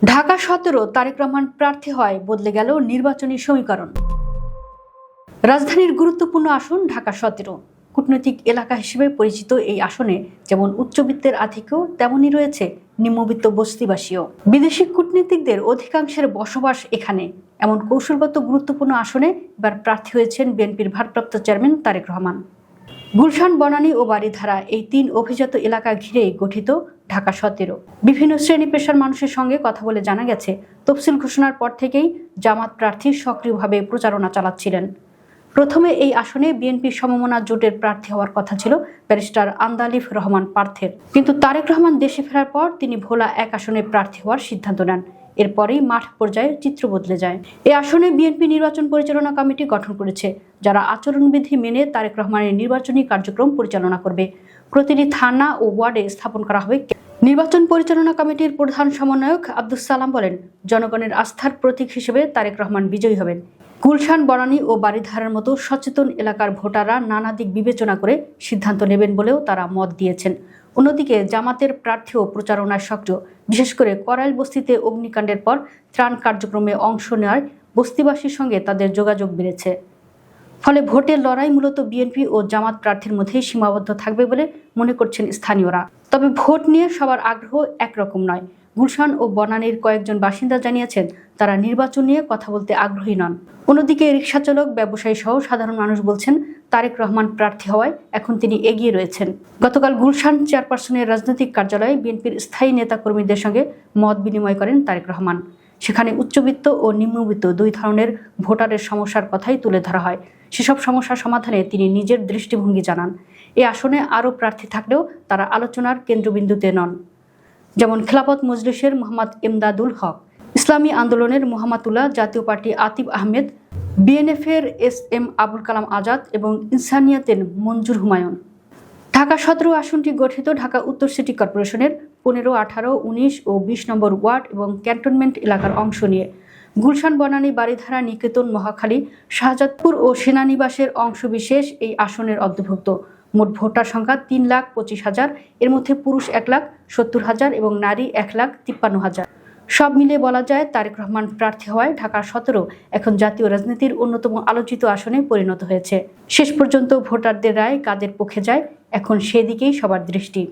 ঢাকা ১৭ তারেক রহমান প্রার্থী হয় বদলে গেল নির্বাচনী সমীকরণ। রাজধানীর গুরুত্বপূর্ণ আসন ঢাকা ১৭ কূটনৈতিক এলাকা হিসেবে পরিচিত এই আসনে যেমন উচ্চবিত্তের আধিক্য তেমনই রয়েছে নিম্নবিত্ত বস্তিবাসীও। বিদেশি কূটনীতিকদের অধিকাংশের বসবাস এখানে। এমন কৌশলগত গুরুত্বপূর্ণ আসনে এবার প্রার্থী হয়েছেন বিএনপির ভারপ্রাপ্ত চেয়ারম্যান তারেক রহমান। গুলশান, বনানী ও বারিধারা এই তিন অভিজাত এলাকা ঘিরেই গঠিত ঢাকা ১৭। বিভিন্ন শ্রেণী পেশার মানুষের সঙ্গে কথা বলে জানা গেছে, তফসিল ঘোষণার পর থেকেই জামাত প্রার্থী সক্রিয়ভাবে প্রচারণা চালাচ্ছিলেন। প্রথমে এই আসনে বিএনপি সমমনা জোটের প্রার্থী হওয়ার কথা ছিল ব্যারিস্টার আন্দালিফ রহমান পার্থের, কিন্তু তারেক রহমান দেশে ফেরার পর তিনি ভোলা এক আসনে প্রার্থী হওয়ার সিদ্ধান্ত নেন। এরপরেই মাঠ পর্যায়ে চিত্র বদলে যায়। এই আসনে বিএনপি নির্বাচন পরিচালনা কমিটি গঠন করেছে, যারা আচরণবিধি মেনে তারেক রহমানের নির্বাচনী কার্যক্রম পরিচালনা করবে। প্রতিটি থানা ও ওয়ার্ডে স্থাপন করা হবে। নির্বাচন পরিচালনা কমিটির প্রধান সমন্বয়ক আব্দুস সালাম বলেন, জনগণের আস্থার প্রতীক হিসেবে তারেক রহমান বিজয়ী হবেন। গুলশান, বনানী ও বারিধারার মতো সচেতন এলাকার ভোটাররা নানা দিক বিবেচনা করে সিদ্ধান্ত নেবেন বলেও তারা মত দিয়েছেন। অন্যদিকে জামাতের প্রার্থীও প্রচারণায় সক্রিয়। বিশেষ করে করাইল বস্তিতে অগ্নিকাণ্ডের পর ত্রাণ কার্যক্রমে অংশ নেওয়ায় বস্তিবাসীর সঙ্গে তাদের যোগাযোগ বেড়েছে। ফলে ভোটের লড়াই মূলত বিএনপি ও জামাত প্রার্থীর মধ্যেই সীমাবদ্ধ থাকবে বলে মনে করছেন স্থানীয়রা। তবে ভোট নিয়ে সবার আগ্রহ একরকম নয়। গুলশান ও বনানীর কয়েকজন বাসিন্দা জানিয়েছেন, তারা নির্বাচন নিয়ে কথা বলতে আগ্রহী নন। অন্যদিকে রিকশা চালক, ব্যবসায়ী সহ সাধারণ মানুষ বলছেন, তারেক রহমান প্রার্থী হওয়ায় এখন তিনি এগিয়ে রয়েছেন। গতকাল গুলশান চেয়ারপারসনের রাজনৈতিক কার্যালয়ে বিএনপির স্থায়ী নেতাকর্মীদের সঙ্গে মত বিনিময় করেন তারেক রহমান। সেখানে উচ্চবিত্ত ও নিম্নবিত্ত দুই ধরনের ভোটারের সমস্যার কথাই তুলে ধরা হয়। সেসব সমস্যা সমাধানে তিনি নিজের দৃষ্টিভঙ্গি জানান। এই আসনে আরও প্রার্থী থাকলেও তারা আলোচনার কেন্দ্রবিন্দুতে নন। যেমন খেলাফত মজলিসের মোহাম্মদ এমদাদুল হক, ইসলামী আন্দোলনের মোহাম্মদুল্লাহ, জাতীয় পার্টি আতিফ আহমেদ, বিএনএফের SM আবুল কালাম আজাদ এবং ইনসানিয়াতের মঞ্জুর হুমায়ুন। ঢাকা ১৭ আসনটি গঠিত ঢাকা উত্তর সিটি কর্পোরেশনের ১৫, ১৮, ১৯ ও ২০ নম্বর ওয়ার্ড এবং ক্যান্টনমেন্ট এলাকার অংশ নিয়ে। গুলশান, বনানী, বারিধারা, নিকেতন, মহাখালী, শাহজাদপুর ও সেনানিবাসের অংশবিশেষ এই আসনের অন্তর্ভুক্ত। মোট ভোটার সংখ্যা ৩,২৫,০০০। এর মধ্যে পুরুষ ১,৭০,০০০ এবং নারী ১,৫৩,০০০। সব মিলিয়ে বলা যায়, তারেক রহমান প্রার্থী হওয়ায় ঢাকা ১৭ এখন জাতীয় রাজনীতির অন্যতম আলোচিত আসনে পরিণত হয়েছে। শেষ পর্যন্ত ভোটারদের রায় কাদের পক্ষে যায়, এখন সেদিকেই সবার দৃষ্টি।